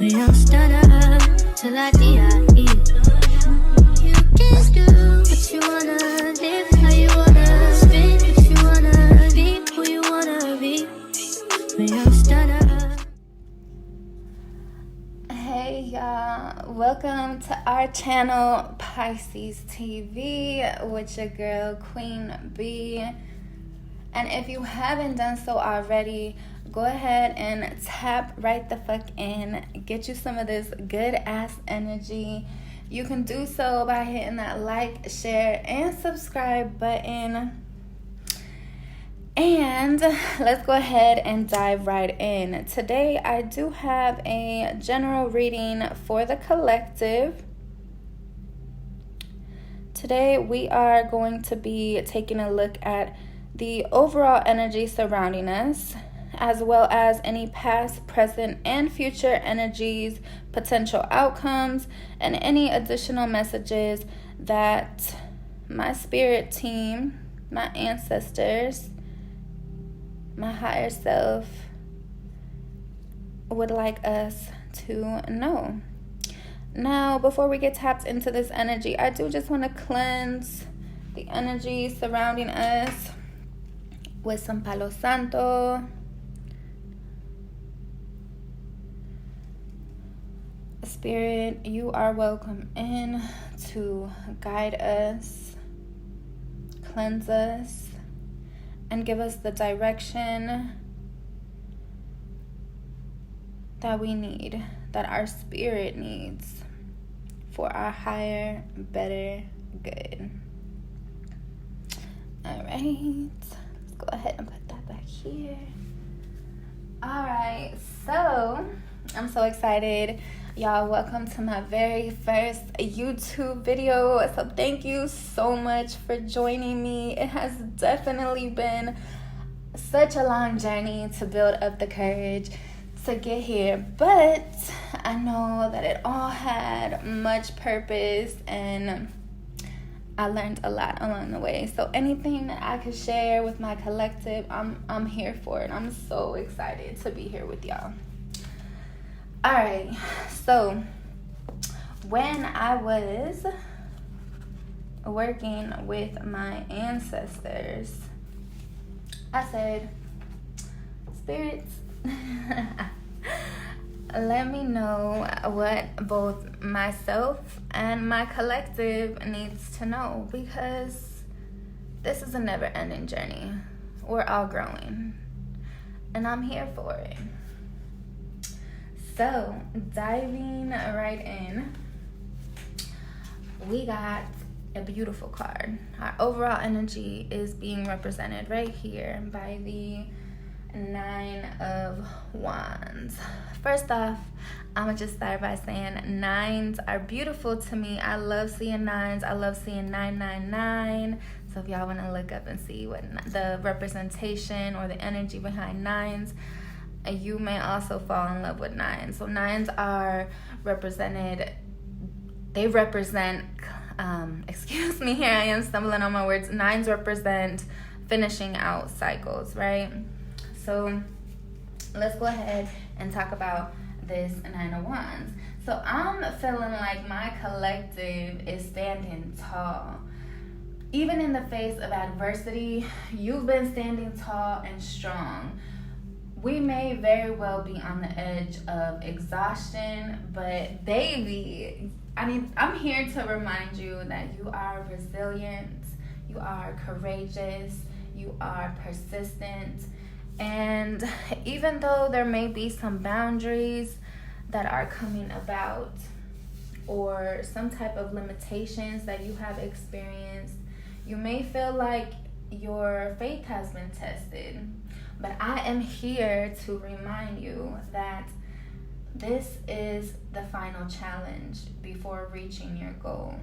We don't stutter till I die. You can do what you wanna, live how you wanna, spin what you wanna, be who you wanna be. We don't stutter. Hey y'all, welcome to our channel Pisces TV with your girl Queen B. And if you haven't done so already, go ahead and tap right the fuck in. Get you some of this good ass energy. You can do so by hitting that like, share, and subscribe button. And let's go ahead and dive right in. Today I do have a general reading for the collective. Today we are going to be taking a look at the overall energy surrounding us, as well as any past, present, and future energies, potential outcomes, and any additional messages that my spirit team, my ancestors, my higher self would like us to know. Now, before we get tapped into this energy, I do just want to cleanse the energy surrounding us with some Palo Santo. Spirit, you are welcome in to guide us, cleanse us, and give us the direction that we need, that our spirit needs for our higher, better good. All right. Go ahead and put that back here. Alright, so I'm so excited. Y'all, welcome to my very first YouTube video. So thank you so much for joining me. It has definitely been such a long journey to build up the courage to get here, but I know that it all had much purpose and I learned a lot along the way. So anything that I could share with my collective, I'm here for it. I'm so excited to be here with y'all. All right. So when I was working with my ancestors, I said, spirits, let me know what both myself and my collective needs to know, because this is a never-ending journey. We're all growing, and I'm here for it. So, diving right in, we got a beautiful card. Our overall energy is being represented right here by the 9 of Wands. First off, I'm gonna just start by saying 9s are beautiful to me. I love seeing 9s. I love seeing 999. So if y'all want to look up and see what the representation or the energy behind 9s, you may also fall in love with 9s. So 9s are represented. They represent. Excuse me. Here I am stumbling on my words. 9s represent finishing out cycles, right? So let's go ahead and talk about this 9 of Wands. So I'm feeling like my collective is standing tall. Even in the face of adversity, you've been standing tall and strong. We may very well be on the edge of exhaustion, but baby, I'm here to remind you that you are resilient, you are courageous, you are persistent. And even though there may be some boundaries that are coming about or some type of limitations that you have experienced, you may feel like your faith has been tested. But I am here to remind you that this is the final challenge before reaching your goal.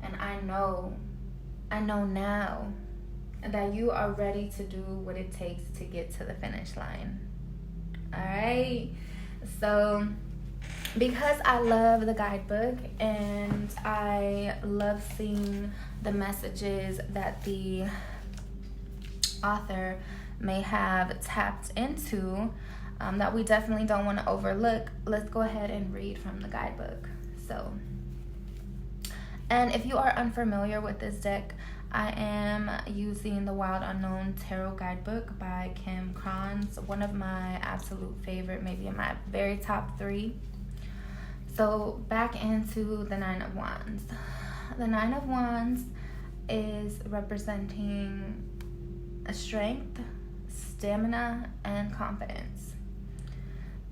And I know now that you are ready to do what it takes to get to the finish line. All right? So because I love the guidebook and I love seeing the messages that the author may have tapped into, that we definitely don't want to overlook. Let's go ahead and read from the guidebook. So, and if you are unfamiliar with this deck, I am using the Wild Unknown Tarot Guidebook by Kim Kranz, one of my absolute favorite, maybe in my very top 3. So back into the Nine of Wands. The Nine of Wands is representing a strength, stamina, and confidence.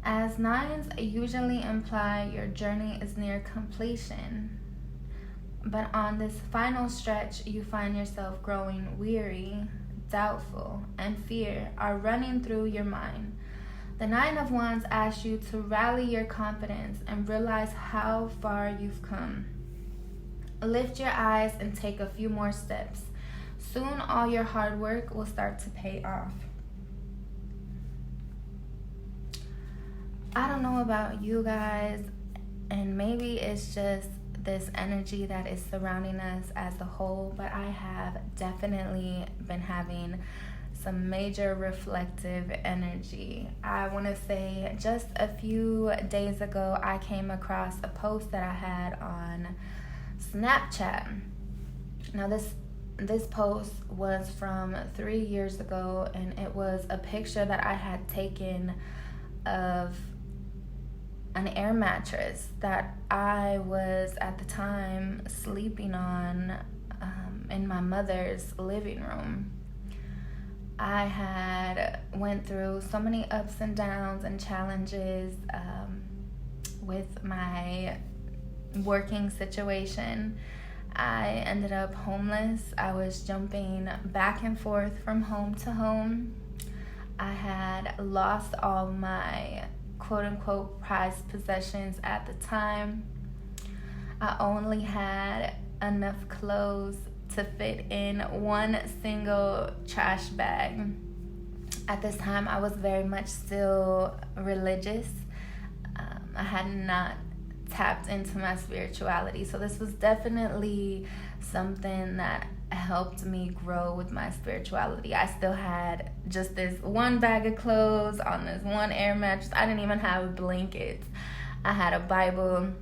As nines usually imply your journey is near completion, but on this final stretch, you find yourself growing weary, doubtful, and fear are running through your mind. The Nine of Wands asks you to rally your confidence and realize how far you've come. Lift your eyes and take a few more steps. Soon all your hard work will start to pay off. I don't know about you guys, and maybe it's just this energy that is surrounding us as a whole, but I have definitely been having some major reflective energy. I want to say just a few days ago, I came across a post that I had on Snapchat. Now this post was from 3 years ago, and it was a picture that I had taken of an air mattress that I was at the time sleeping on in my mother's living room. I had went through so many ups and downs and challenges with my working situation. I ended up homeless. I was jumping back and forth from home to home. I had lost all my quote-unquote prized possessions at the time. I only had enough clothes to fit in one single trash bag. At this time, I was very much still religious. I had not tapped into my spirituality, so this was definitely something that helped me grow with my spirituality. I still had just this one bag of clothes on this one air mattress. I didn't even have blankets. I had a Bible,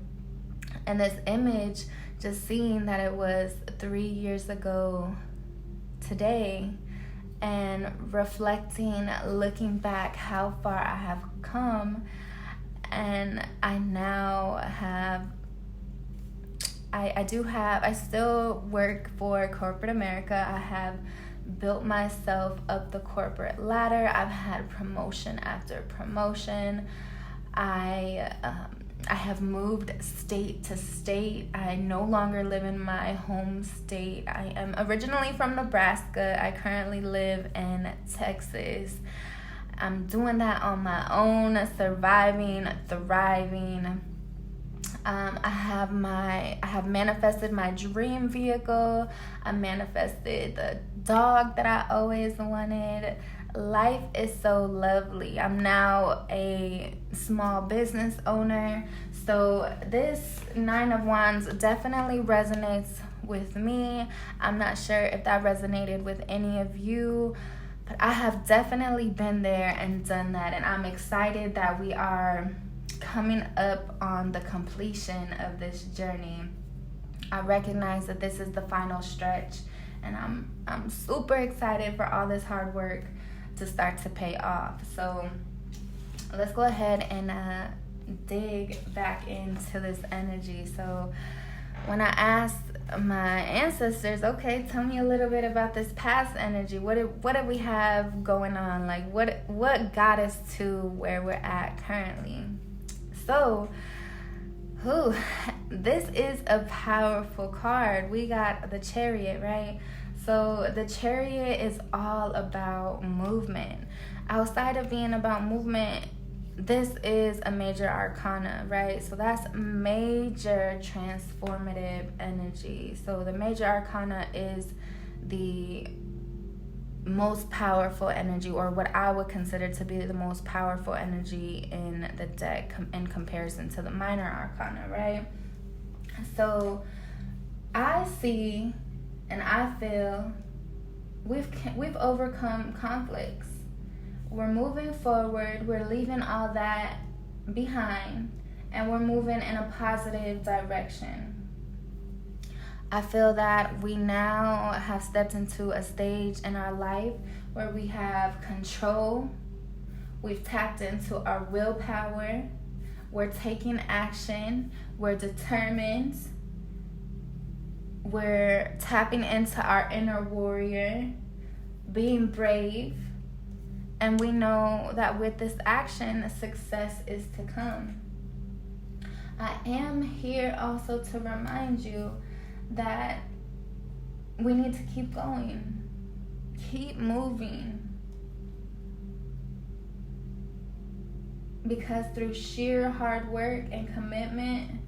and this image, just seeing that it was 3 years ago today, and reflecting, looking back how far I have come, and I now have I still work for corporate America. I have built myself up the corporate ladder. I've had promotion after promotion. I have moved state to state. I no longer live in my home state. I am originally from Nebraska. I currently live in Texas. I'm doing that on my own, surviving, thriving. I have manifested my dream vehicle. I manifested the dog that I always wanted. Life is so lovely. I'm now a small business owner. So this Nine of Wands definitely resonates with me. I'm not sure if that resonated with any of you, but I have definitely been there and done that. And I'm excited that we are coming up on the completion of this journey. I recognize that this is the final stretch, and I'm super excited for all this hard work to start to pay off. So let's go ahead and dig back into this energy. So when I asked my ancestors, okay, tell me a little bit about this past energy. What did we have going on? Like what got us to where we're at currently? So, this is a powerful card. We got the Chariot, right? So the Chariot is all about movement. Outside of being about movement, this is a major arcana, right? So that's major transformative energy. So the major arcana is the most powerful energy, or what I would consider to be the most powerful energy in the deck in comparison to the minor arcana, right? So I see and I feel we've overcome conflicts. we're moving forward, we're leaving all that behind, and we're moving in a positive direction. I feel that we now have stepped into a stage in our life where we have control. We've tapped into our willpower. We're taking action. We're determined. We're tapping into our inner warrior, being brave. And we know that with this action, success is to come. I am here also to remind you that we need to keep going, keep moving. Because through sheer hard work and commitment,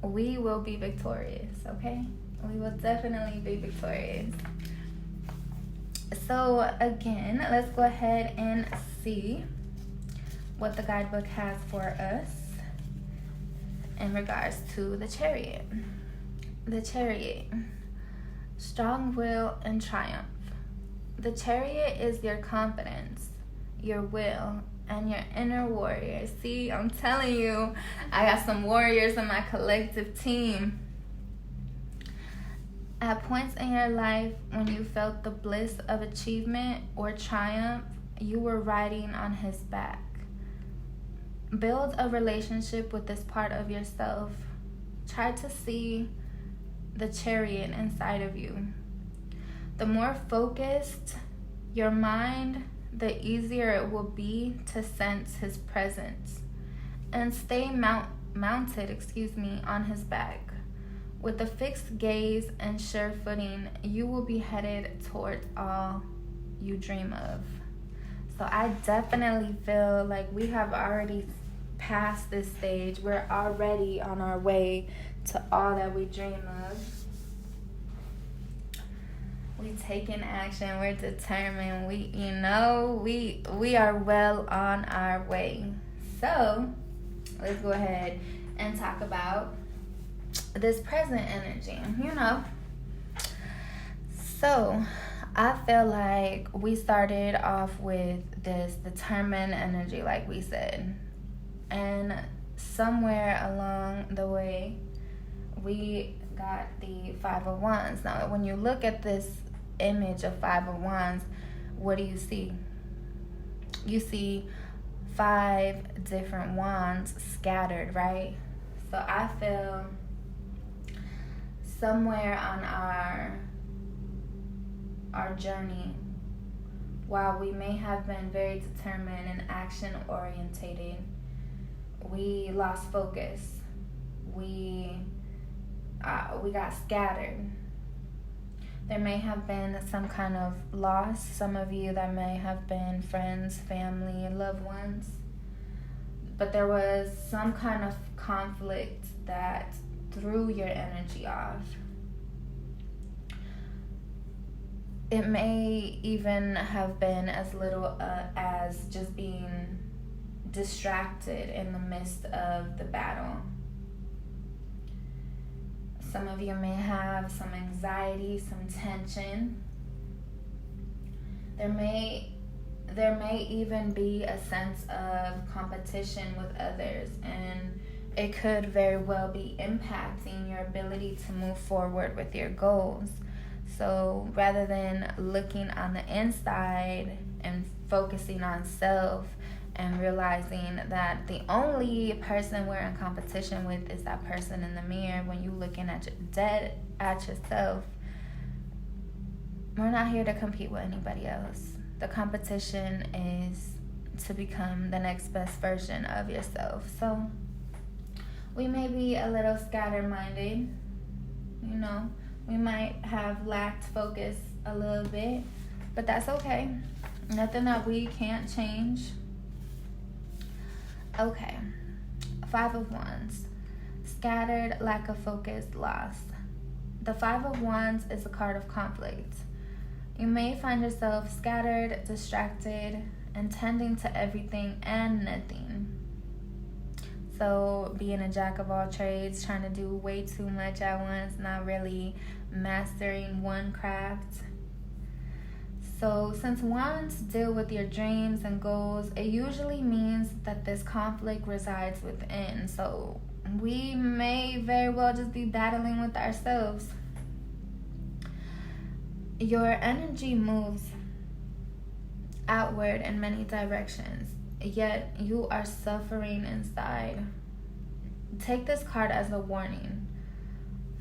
we will be victorious, okay? We will definitely be victorious. So again, let's go ahead and see what the guidebook has for us in regards to the Chariot. The Chariot, strong will and triumph. The Chariot is your confidence, your will, and your inner warrior. See, I'm telling you, I got some warriors in my collective team. At points in your life when you felt the bliss of achievement or triumph, you were riding on his back. Build a relationship with this part of yourself. Try to see the Chariot inside of you. The more focused your mind, the easier it will be to sense his presence and stay mounted on his back. With a fixed gaze and sure footing, you will be headed towards all you dream of. So I definitely feel like we have already passed this stage. We're already on our way to all that we dream of. We taking action. We're determined. We are well on our way. So let's go ahead and talk about this present energy, So I feel like we started off with this determined energy, like we said. And somewhere along the way, we got the Five of Wands. Now, when you look at this image of Five of Wands, what do you see? You see 5 different wands scattered, right? So I feel somewhere on our journey, while we may have been very determined and action orientated, we lost focus. We got scattered. There may have been some kind of loss. Some of you, that may have been friends, family, loved ones. But there was some kind of conflict that threw your energy off. It may even have been as little as just being distracted in the midst of the battle. Some of you may have some anxiety, some tension. There may even be a sense of competition with others, and it could very well be impacting your ability to move forward with your goals. So rather than looking on the inside and focusing on self and realizing that the only person we're in competition with is that person in the mirror, when you're looking at yourself, we're not here to compete with anybody else. The competition is to become the next best version of yourself. So we may be a little scattered-minded, we might have lacked focus a little bit, but that's okay. Nothing that we can't change. Okay, 5 of Wands, scattered, lack of focus, lost. The 5 of Wands is a card of conflict. You may find yourself scattered, distracted, and tending to everything and nothing. So being a jack of all trades, trying to do way too much at once, not really mastering one craft. So since wands deal with your dreams and goals, it usually means that this conflict resides within. So we may very well just be battling with ourselves. Your energy moves outward in many directions, yet you are suffering inside. Take this card as a warning.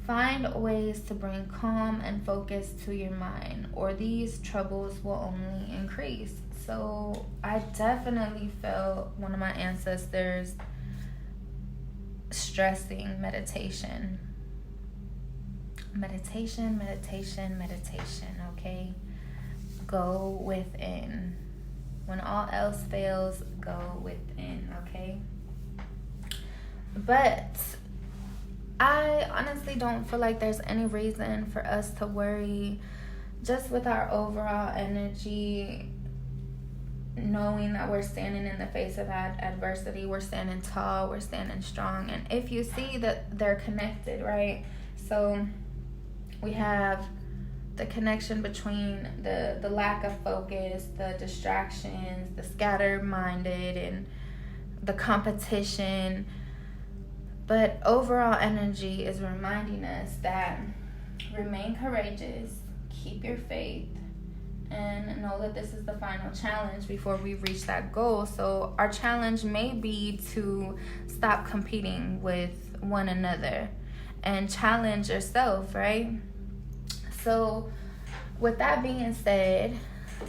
Find ways to bring calm and focus to your mind, or these troubles will only increase. So I definitely felt one of my ancestors stressing meditation. Meditation, okay? Go within. When all else fails, go within, okay? But I honestly don't feel like there's any reason for us to worry, just with our overall energy, knowing that we're standing in the face of adversity. We're standing tall, we're standing strong. And if you see that they're connected, right? So we have the connection between the lack of focus, the distractions, the scattered-minded, and the competition. But overall energy is reminding us that remain courageous, keep your faith, and know that this is the final challenge before we reach that goal. So our challenge may be to stop competing with one another and challenge yourself, right? So with that being said,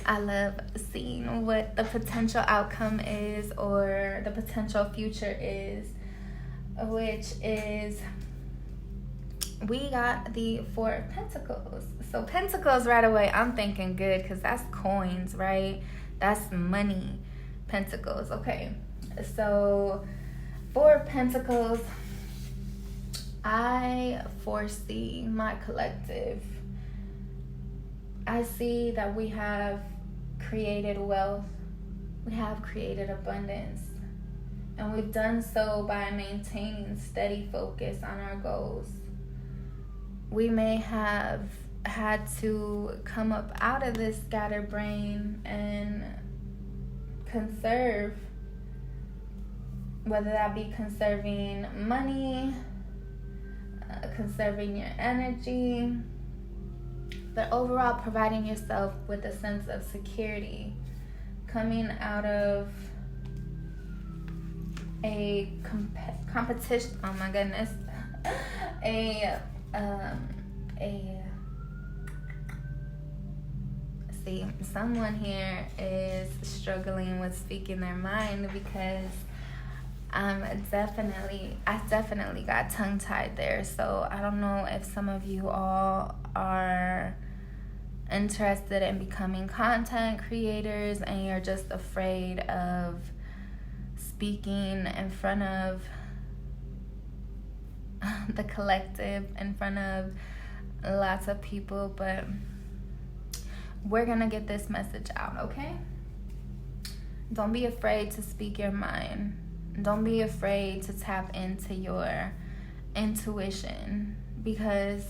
I love seeing what the potential outcome is, or the potential future is, which is, we got the Four of Pentacles. So Pentacles right away, I'm thinking good, because that's coins, right? That's money. Pentacles, okay. So Four of Pentacles, I foresee my collective. I see that we have created wealth. We have created abundance. And we've done so by maintaining steady focus on our goals. We may have had to come up out of this scatterbrain and conserve, whether that be conserving money, conserving your energy, but overall providing yourself with a sense of security, coming out of a competition. Oh my goodness. See, someone here is struggling with speaking their mind, because I definitely got tongue-tied there. So I don't know if some of you all are interested in becoming content creators and you're just afraid of speaking in front of the collective, in front of lots of people, but we're gonna get this message out, okay? Don't be afraid to speak your mind. Don't be afraid to tap into your intuition, because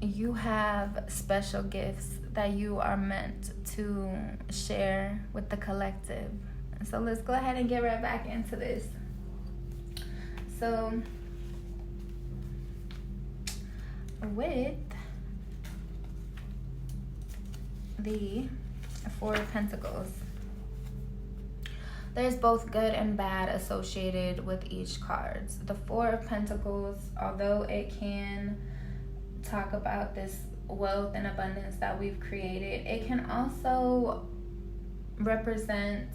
you have special gifts that you are meant to share with the collective. So let's go ahead and get right back into this. So with the Four of Pentacles, there's both good and bad associated with each card. The Four of Pentacles, although it can talk about this wealth and abundance that we've created, it can also represent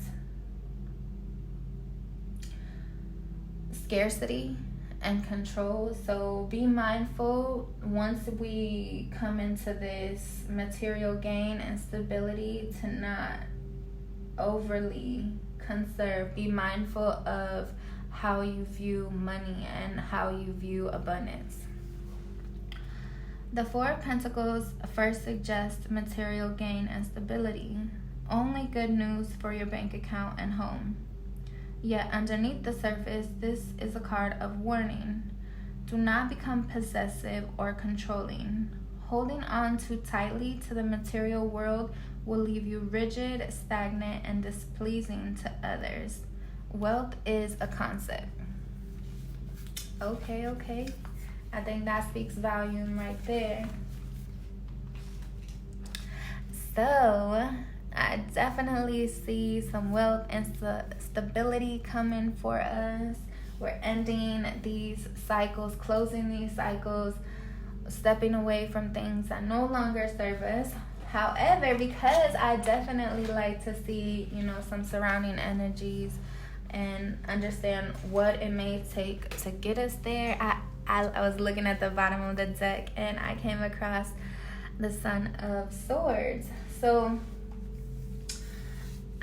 scarcity and control. So be mindful once we come into this material gain and stability to not overly conserve. Be mindful of how you view money and how you view abundance. The Four of Pentacles first suggests material gain and stability. Only good news for your bank account and home. Yet underneath the surface, this is a card of warning. Do not become possessive or controlling. Holding on too tightly to the material world will leave you rigid, stagnant, and displeasing to others. Wealth is a concept. Okay. I think that speaks volume right there. So, I definitely see some wealth and stability coming for us. We're ending these cycles, closing these cycles, stepping away from things that no longer serve us. However, because I definitely like to see, some surrounding energies and understand what it may take to get us there, I was looking at the bottom of the deck and I came across the Son of Swords. So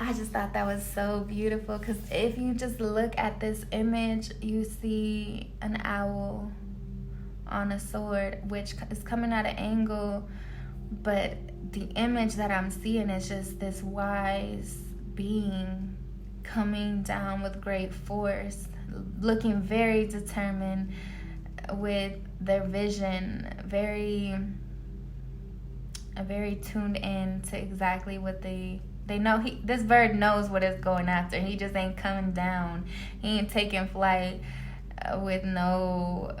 I just thought that was so beautiful, because if you just look at this image, you see an owl on a sword, which is coming at an angle, but the image that I'm seeing is just this wise being coming down with great force, looking very determined, with their vision very tuned in to exactly what they know. This bird knows what it's going after. He just ain't coming down. He ain't taking flight with no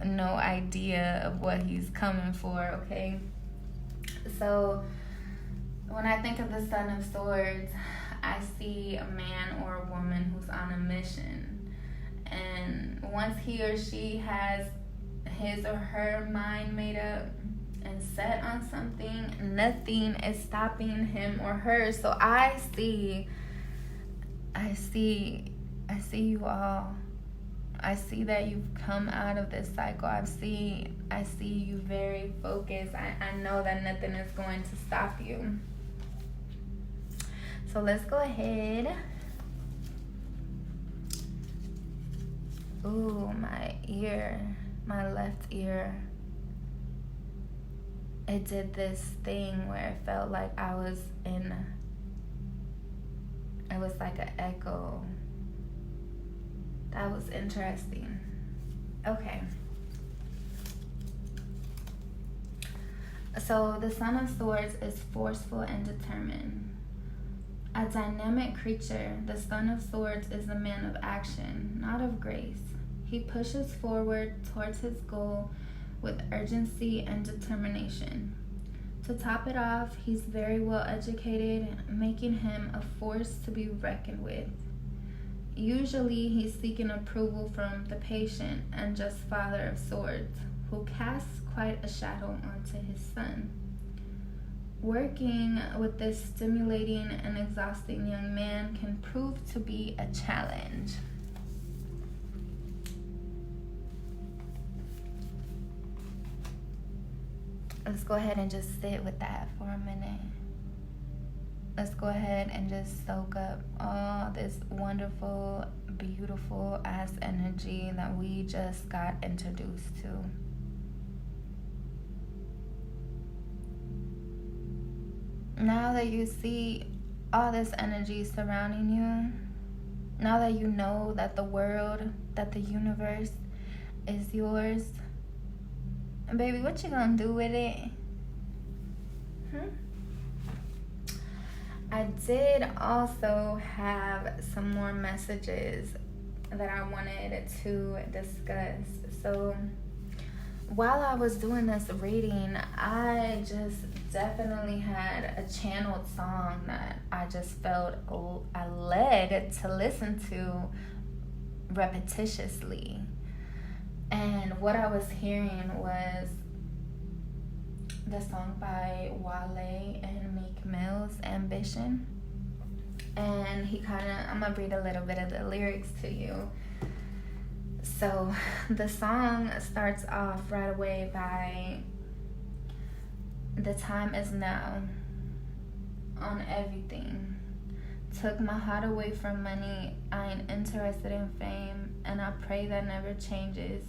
idea of what he's coming for, okay? So when I think of the Son of Swords, I see a man or a woman who's on a mission. And once he or she has his or her mind made up and set on something, nothing is stopping him or her. So I see you all. I see that you've come out of this cycle. I see you very focused. I know that nothing is going to stop you. So let's go ahead. Ooh, my left ear. It did this thing where it felt like it was like an echo. That was interesting. Okay. So the Son of Swords is forceful and determined. A dynamic creature, the Son of Swords is a man of action, not of grace. He pushes forward towards his goal with urgency and determination. To top it off, he's very well educated, making him a force to be reckoned with. Usually, he's seeking approval from the patient and just Father of Swords, who casts quite a shadow onto his son. Working with this stimulating and exhausting young man can prove to be a challenge. Let's go ahead and just sit with that for a minute. Let's go ahead and just soak up all this wonderful, beautiful ass energy that we just got introduced to. Now that you see all this energy surrounding you, now that you know that the world, that the universe is yours, baby, what you gonna do with it? I did also have some more messages that I wanted to discuss. So while I was doing this reading, I just definitely had a channeled song that I just felt I led to listen to repetitiously. And what I was hearing was the song by Wale and Meek Mill's Ambition. And I'm going to read a little bit of the lyrics to you. So the song starts off right away by, "The time is now on everything. Took my heart away from money. I ain't interested in fame, and I pray that never changes.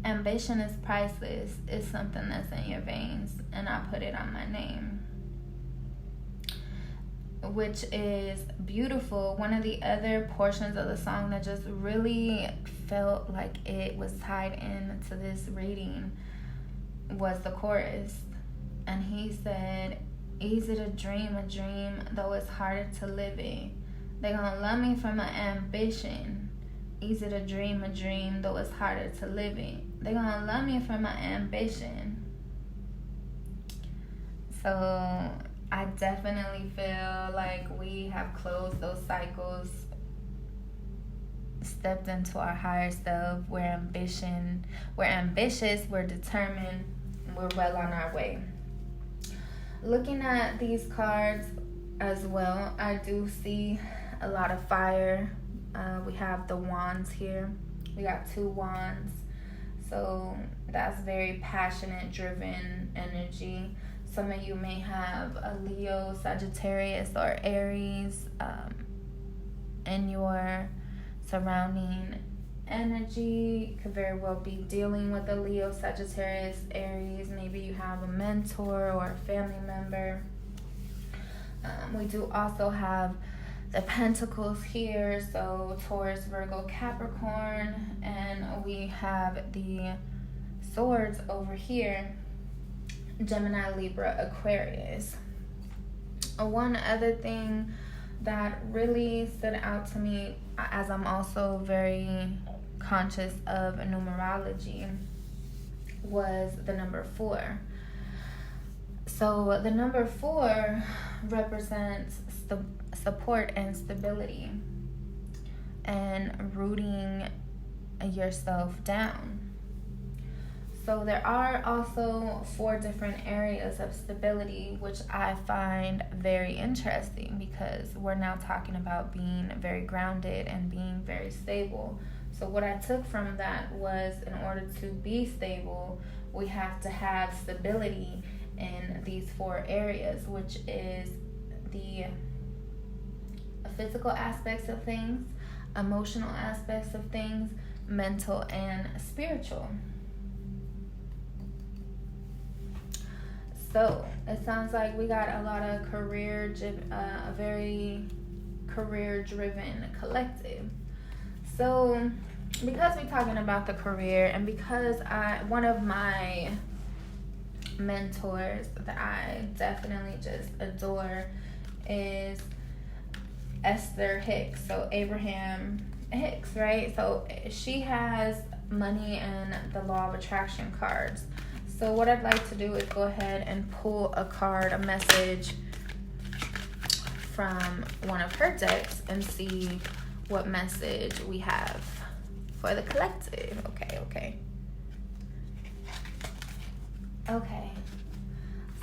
Ambition is priceless. It's something that's in your veins, and I put it on my name." Which is beautiful. One of the other portions of the song that just really felt like it was tied into this reading was the chorus. And he said, easy to dream a dream, though it's harder to live it. They gonna love me for my ambition. Easy to dream a dream, though it's harder to live it. They gonna love me for my ambition. So I definitely feel like we have closed those cycles, stepped into our higher self. We're ambitious, we're determined, we're well on our way. Looking at these cards as well, I do see a lot of fire. We have the wands here. We got 2 wands. So that's very passionate, driven energy. Some of you may have a Leo, Sagittarius, or Aries in your surrounding energy. Could very well be dealing with a Leo, Sagittarius, Aries. Maybe you have a mentor or a family member. We do also have the Pentacles here, so Taurus, Virgo, Capricorn, and we have the Swords over here, Gemini, Libra, Aquarius. One other thing that really stood out to me, as I'm also very conscious of numerology, was the number 4. So the number 4 represents support and stability and rooting yourself down. So there are also 4 different areas of stability, which I find very interesting, because we're now talking about being very grounded and being very stable. So what I took from that was, in order to be stable, we have to have stability in these 4 areas, which is the physical aspects of things, emotional aspects of things, mental and spiritual. So it sounds like we got a lot of a very career-driven collective. So because we're talking about the career, and because one of my mentors that I definitely just adore is Esther Hicks, so Abraham Hicks, right? So she has money and the law of attraction cards. So what I'd like to do is go ahead and pull a card, a message from one of her decks, and see what message we have for the collective. Okay.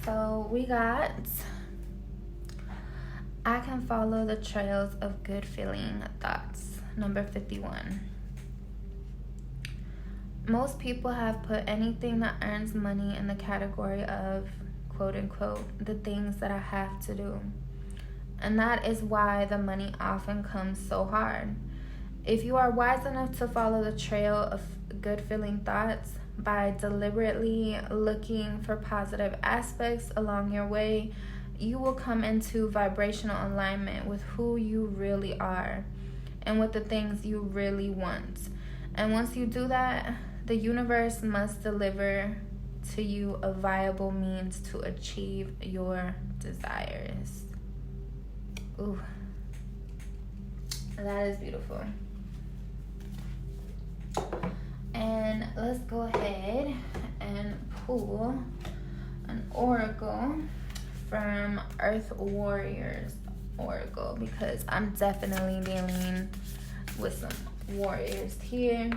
So we got, I can follow the trails of good feeling thoughts, number 51. Most people have put anything that earns money in the category of, quote unquote, the things that I have to do. And that is why the money often comes so hard. If you are wise enough to follow the trail of good feeling thoughts by deliberately looking for positive aspects along your way, you will come into vibrational alignment with who you really are and with the things you really want. And once you do that, the universe must deliver to you a viable means to achieve your desires. Ooh, that is beautiful. And let's go ahead and pull an oracle from Earth Warriors Oracle, because I'm definitely dealing with some warriors here.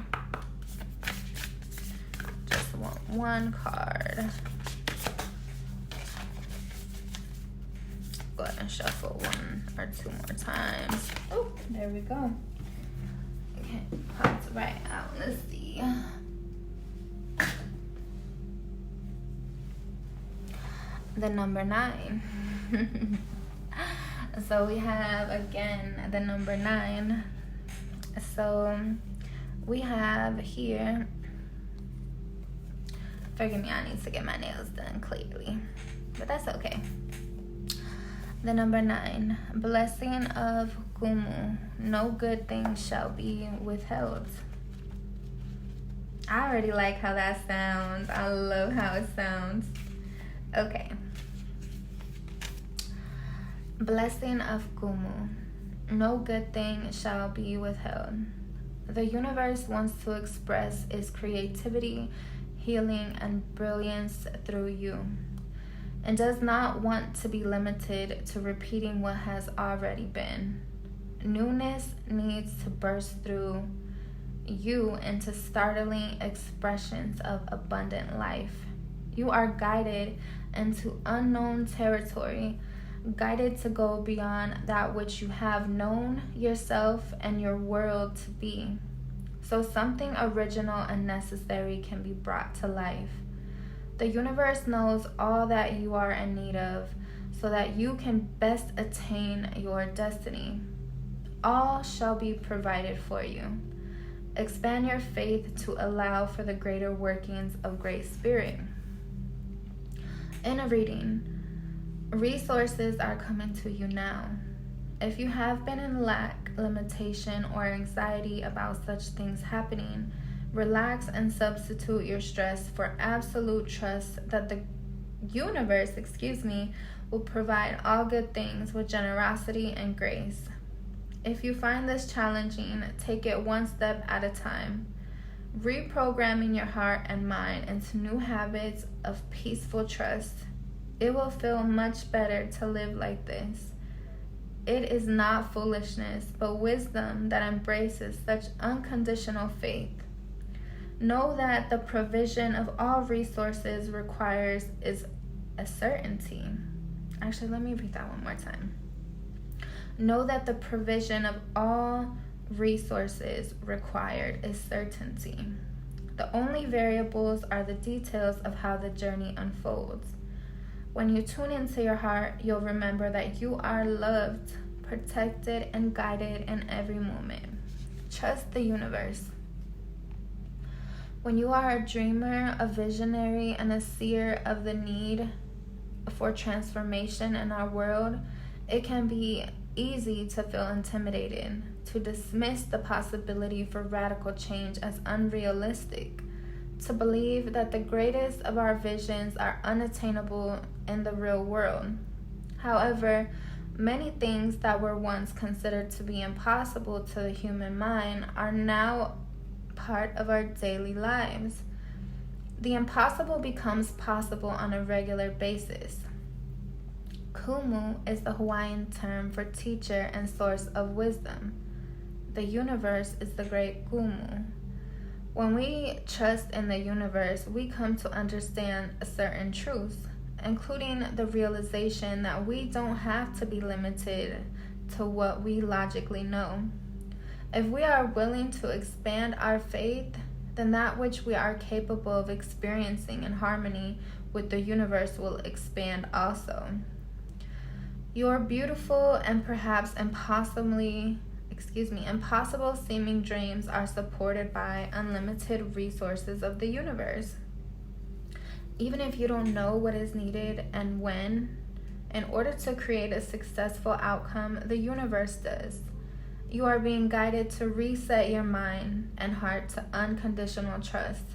Just want one card. Go ahead and shuffle 1 or 2 more times. Oh, there we go. Okay, pops right out. Let's see. The number 9. So we have, again, the number 9. So we have here, forgive me, I need to get my nails done clearly, but that's okay. The number 9, blessing of Gumu, no good thing shall be withheld. I already like how that sounds. I love how it sounds. Okay. Blessing of Kumu. No good thing shall be withheld. The universe wants to express its creativity, healing, and brilliance through you, and does not want to be limited to repeating what has already been. Newness needs to burst through you into startling expressions of abundant life. You are guided into unknown territory, guided to go beyond that which you have known yourself and your world to be, so something original and necessary can be brought to life. The universe knows all that you are in need of, so that you can best attain your destiny. All shall be provided for you. Expand your faith to allow for the greater workings of Great Spirit. In a reading, resources are coming to you now. If you have been in lack, limitation, or anxiety about such things happening, relax and substitute your stress for absolute trust that the universe, will provide all good things with generosity and grace. If you find this challenging, take it one step at a time. Reprogramming your heart and mind into new habits of peaceful trust. It will feel much better to live like this. It is not foolishness, but wisdom that embraces such unconditional faith. Know that the provision of all resources requires is a certainty. Actually, let me read that one more time. Know that the provision of all resources required is certainty. The only variables are the details of how the journey unfolds. When you tune into your heart, you'll remember that you are loved, protected, and guided in every moment. Trust the universe. When you are a dreamer, a visionary, and a seer of the need for transformation in our world, it can be easy to feel intimidated, to dismiss the possibility for radical change as unrealistic, to believe that the greatest of our visions are unattainable in the real world. However, many things that were once considered to be impossible to the human mind are now part of our daily lives. The impossible becomes possible on a regular basis. Kumu is the Hawaiian term for teacher and source of wisdom. The universe is the great Kumu. When we trust in the universe, we come to understand certain truths, including the realization that we don't have to be limited to what we logically know. If we are willing to expand our faith, then that which we are capable of experiencing in harmony with the universe will expand also. Your beautiful and perhaps impossible seeming dreams are supported by unlimited resources of the universe. Even if you don't know what is needed and when, in order to create a successful outcome, the universe does. You are being guided to reset your mind and heart to unconditional trust.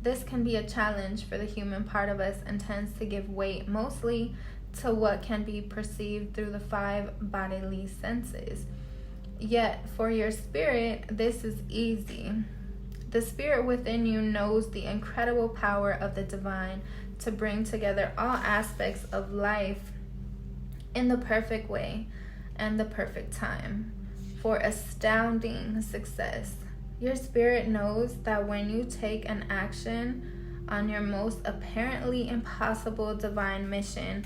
This can be a challenge for the human part of us and tends to give weight mostly to what can be perceived through the 5 bodily senses. Yet, for your spirit, this is easy. The spirit within you knows the incredible power of the divine to bring together all aspects of life in the perfect way and the perfect time for astounding success. Your spirit knows that when you take an action on your most apparently impossible divine mission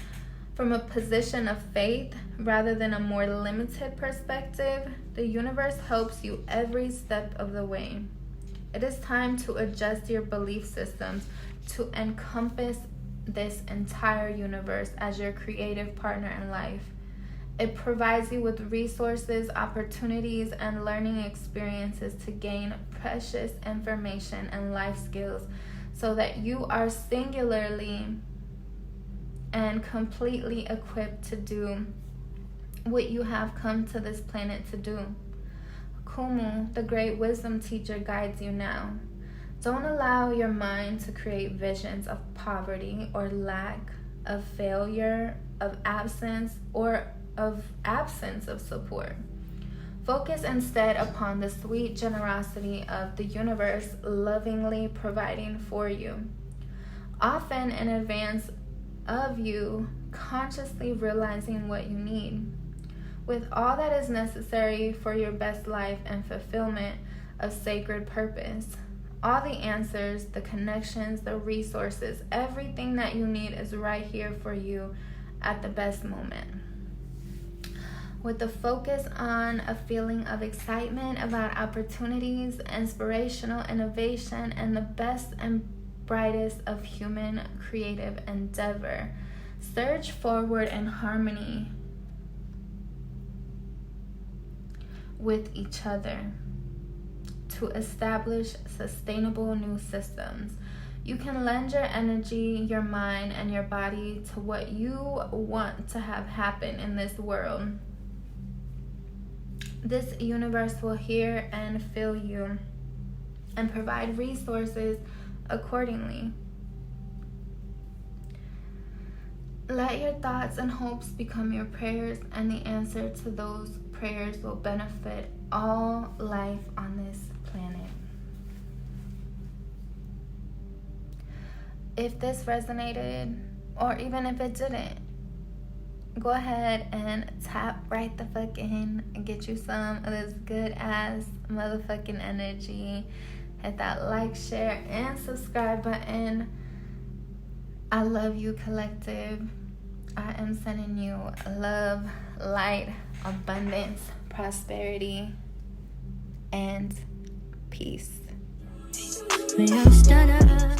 from a position of faith rather than a more limited perspective, the universe helps you every step of the way. It is time to adjust your belief systems to encompass this entire universe as your creative partner in life. It provides you with resources, opportunities, and learning experiences to gain precious information and life skills so that you are singularly and completely equipped to do what you have come to this planet to do. Kumu, the great wisdom teacher, guides you now. Don't allow your mind to create visions of poverty or lack, of failure, of absence, or of absence of support. Focus instead upon the sweet generosity of the universe lovingly providing for you, often in advance of you consciously realizing what you need, with all that is necessary for your best life and fulfillment of sacred purpose. All the answers, the connections, the resources, everything that you need is right here for you at the best moment. With the focus on a feeling of excitement about opportunities, inspirational innovation, and the best and brightest of human creative endeavor, surge forward in harmony with each other to establish sustainable new systems. You can lend your energy, your mind, and your body to what you want to have happen in this world. This universe will hear and feel you and provide resources accordingly. Let your thoughts and hopes become your prayers, and the answer to those prayers will benefit all life on this planet. If this resonated, or even if it didn't, go ahead and tap right the fuck in and get you some of this good ass motherfucking energy. Hit that like, share, and subscribe button. I love you, collective. I am sending you love, light, abundance, prosperity, and peace. When you stutter